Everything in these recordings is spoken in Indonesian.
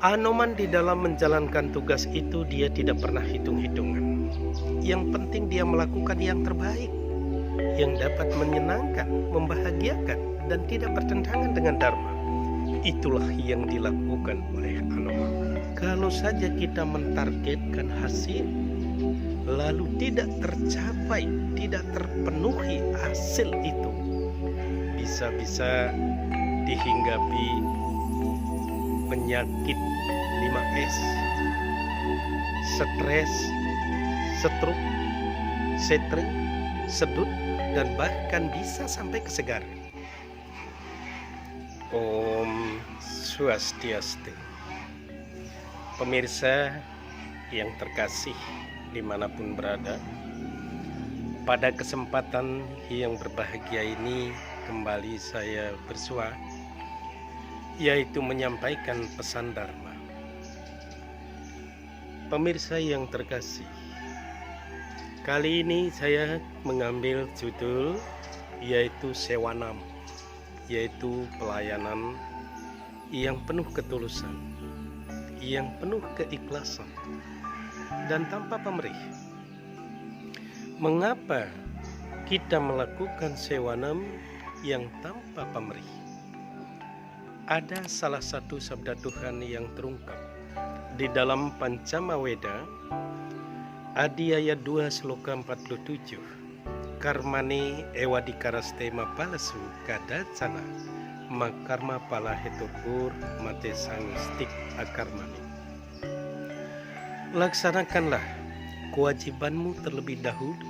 Anoman di dalam menjalankan tugas itu dia tidak pernah hitung-hitungan. Yang penting dia melakukan yang terbaik, yang dapat menyenangkan, membahagiakan, dan tidak bertentangan dengan dharma. Itulah yang dilakukan oleh Anoman. Kalau saja kita mentargetkan hasil, lalu tidak tercapai, tidak terpenuhi hasil itu, bisa-bisa dihinggapi penyakit 5S, stres, stroke, setre, sedut, dan bahkan bisa sampai kesegaran. Om Swastiastu. Pemirsa yang terkasih dimanapun berada, pada kesempatan yang berbahagia ini kembali saya bersua, yaitu menyampaikan pesan Dharma. Pemirsa yang terkasih, kali ini saya mengambil judul yaitu Sewanam, yaitu pelayanan yang penuh ketulusan, yang penuh keikhlasan, dan tanpa pamrih. Mengapa kita melakukan sewanam yang tanpa pamrih? Ada salah satu sabda Tuhan yang terungkap di dalam Pancamaweda, Adi ayat 2 sloka 47. Karmane ewadikaraste palasu kadacana makarma pala hetukur mate sangistik akarmani. Laksanakanlah kewajibanmu terlebih dahulu,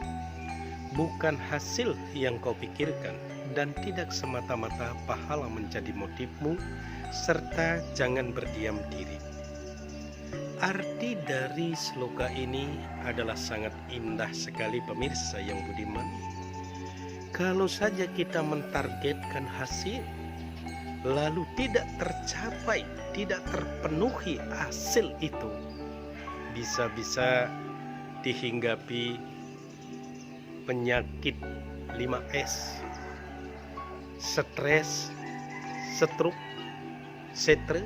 bukan hasil yang kau pikirkan, dan tidak semata-mata pahala menjadi motifmu, serta jangan berdiam diri. Arti dari sloka ini adalah sangat indah sekali, pemirsa yang budiman. Kalau saja kita mentargetkan hasil, lalu tidak tercapai, tidak terpenuhi hasil itu, bisa-bisa dihinggapi penyakit 5S, stres, stroke, setre,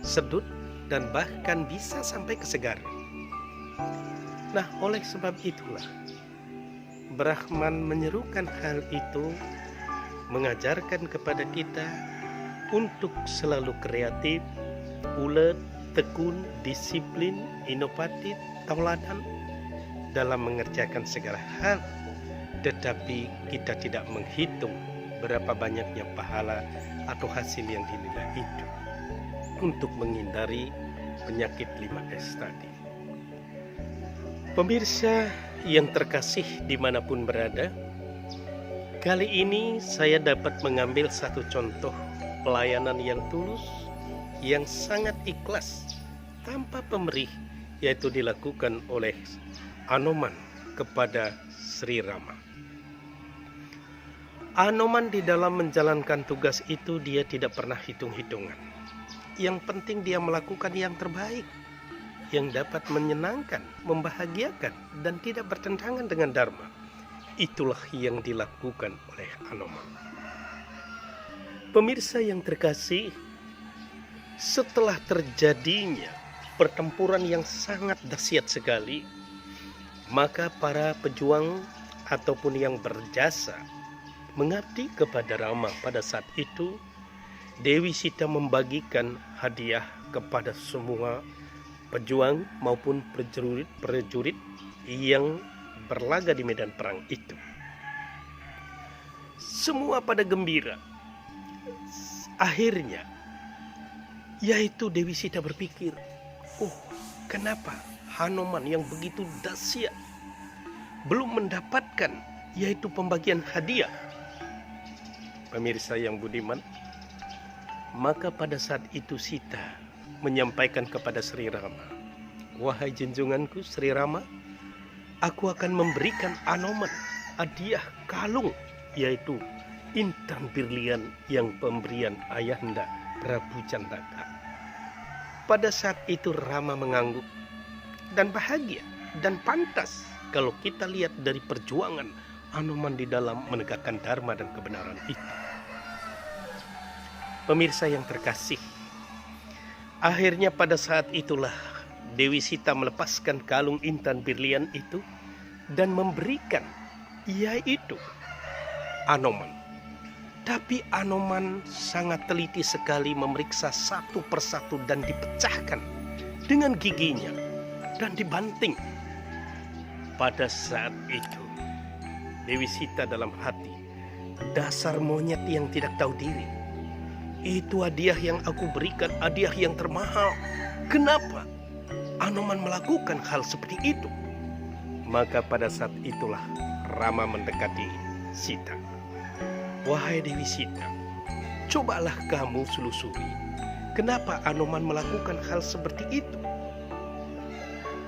sedut, dan bahkan bisa sampai kesegaran. Nah, oleh sebab itulah Brahman menyerukan hal itu, mengajarkan kepada kita untuk selalu kreatif, ulet, tekun, disiplin, inovatif, tauladan dalam mengerjakan segala hal, tetapi kita tidak menghitung berapa banyaknya pahala atau hasil yang dinilai itu, untuk menghindari penyakit 5S tadi. Pemirsa yang terkasih dimanapun berada, kali ini saya dapat mengambil satu contoh pelayanan yang tulus, yang sangat ikhlas, tanpa pamrih, yaitu dilakukan oleh Anoman kepada Sri Rama. Anoman di dalam menjalankan tugas itu dia tidak pernah hitung-hitungan. Yang penting dia melakukan yang terbaik, yang dapat menyenangkan, membahagiakan, dan tidak bertentangan dengan dharma. Itulah yang dilakukan oleh Anoman. Pemirsa yang terkasih, setelah terjadinya pertempuran yang sangat dahsyat sekali, maka para pejuang ataupun yang berjasa mengabdi kepada Rama pada saat itu, Dewi Sita membagikan hadiah kepada semua pejuang maupun prajurit yang berlaga di medan perang itu. Semua pada gembira. Akhirnya, yaitu Dewi Sita berpikir, kenapa Hanuman yang begitu dahsyat belum mendapatkan yaitu pembagian hadiah? Pemirsa yang budiman, maka pada saat itu Sita menyampaikan kepada Sri Rama, wahai junjunganku Sri Rama, aku akan memberikan Anoman hadiah kalung, yaitu intan berlian yang pemberian ayahanda Prabu Candaka. Pada saat itu Rama mengangguk dan bahagia, dan pantas kalau kita lihat dari perjuangan Anoman di dalam menegakkan dharma dan kebenaran itu. Pemirsa yang terkasih, Akhirnya pada saat itulah Dewi Sita melepaskan kalung intan berlian itu dan memberikan yaitu Anoman. Tapi Anoman sangat teliti sekali memeriksa satu persatu dan dipecahkan dengan giginya dan dibanting. Pada saat itu Dewi Sita dalam hati, dasar monyet yang tidak tahu diri. Itu hadiah yang aku berikan, hadiah yang termahal. Kenapa Anoman melakukan hal seperti itu? Maka pada saat itulah Rama mendekati Sita. Wahai Dewi Sita, cobalah kamu selusuri. Kenapa Anoman melakukan hal seperti itu?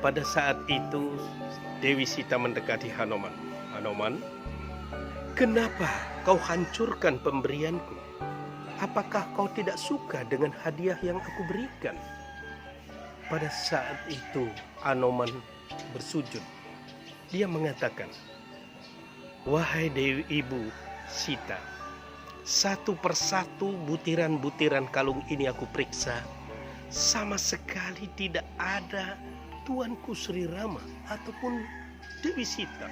Pada saat itu Dewi Sita mendekati Hanoman. Hanoman, kenapa kau hancurkan pemberianku? Apakah kau tidak suka dengan hadiah yang aku berikan? Pada saat itu Anoman bersujud. Dia mengatakan, wahai Dewi Ibu Sita, satu persatu butiran-butiran kalung ini aku periksa. Sama sekali tidak ada Tuanku Sri Rama ataupun Dewi Sita.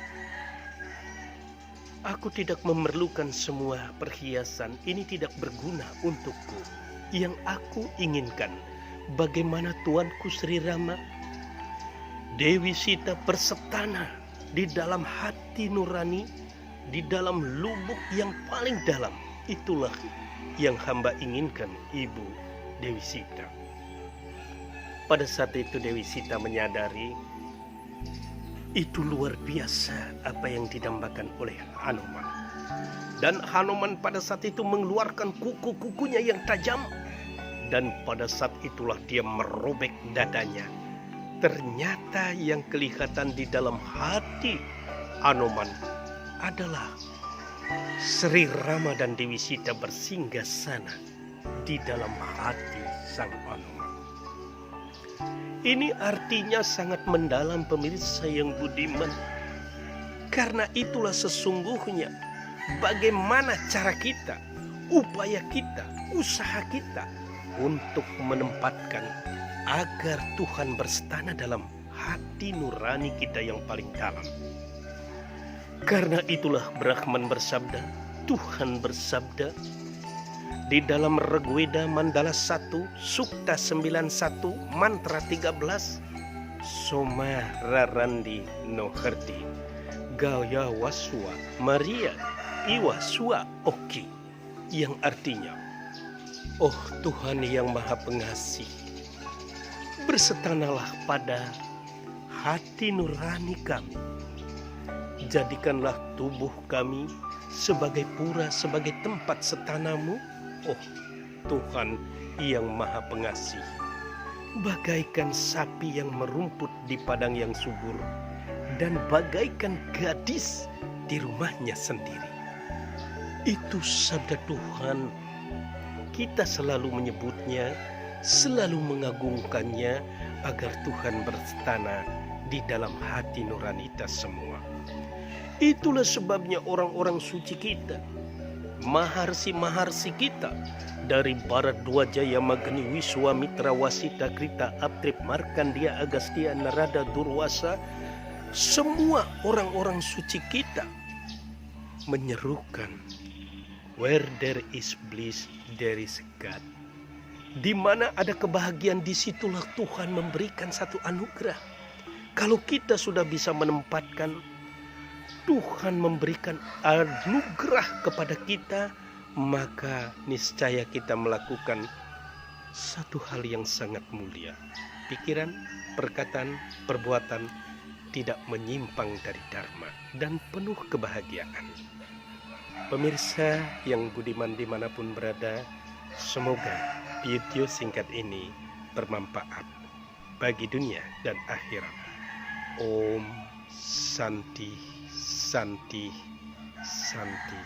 Aku tidak memerlukan semua perhiasan, ini tidak berguna untukku. Yang aku inginkan, bagaimana Tuanku Sri Rama, Dewi Sita bersetana di dalam hati nurani, di dalam lubuk yang paling dalam. Itulah yang hamba inginkan, Ibu Dewi Sita. Pada saat itu Dewi Sita menyadari itu luar biasa apa yang didambakan oleh Hanoman. Dan Hanoman pada saat itu mengeluarkan kuku-kukunya yang tajam. Dan pada saat itulah dia merobek dadanya. Ternyata yang kelihatan di dalam hati Hanoman adalah Sri Rama dan Dewi Sita bersinggah sana di dalam hati sang Hanoman. Ini artinya sangat mendalam pemirsa yang budiman. Karena itulah sesungguhnya bagaimana cara kita, upaya kita, usaha kita untuk menempatkan agar Tuhan berstana dalam hati nurani kita yang paling dalam. Karena itulah Brahman bersabda, Tuhan bersabda di dalam Rigveda Mandala 1 Sukta 91 mantra 13, Soma rarandi no herti gaya waswa Maria iwa sua oki, yang artinya, oh Tuhan yang maha pengasih, bersetanalah pada hati nurani kami. Jadikanlah tubuh kami sebagai pura, sebagai tempat setanamu. Oh Tuhan yang maha pengasih, bagaikan sapi yang merumput di padang yang subur, dan bagaikan gadis di rumahnya sendiri. Itu sabda Tuhan. Kita selalu menyebutnya, selalu mengagungkannya, agar Tuhan berstana di dalam hati nurani kita semua. Itulah sebabnya orang-orang suci kita, maharsi-maharsi kita, dari Bharadwaja, Magni, Wiswamitra, Wasita, Krita, Aptrip, Markandia, Agastya, Narada, Durwasa, semua orang-orang suci kita menyerukan, where there is bliss, there is God. Di mana ada kebahagiaan, disitulah Tuhan memberikan satu anugerah. Kalau kita sudah bisa menempatkan, Tuhan memberikan anugerah kepada kita, maka niscaya kita melakukan satu hal yang sangat mulia. Pikiran, perkataan, perbuatan tidak menyimpang dari dharma dan penuh kebahagiaan. Pemirsa yang budiman dimanapun berada, semoga video singkat ini bermanfaat bagi dunia dan akhirat. Om Santi Santi Santi.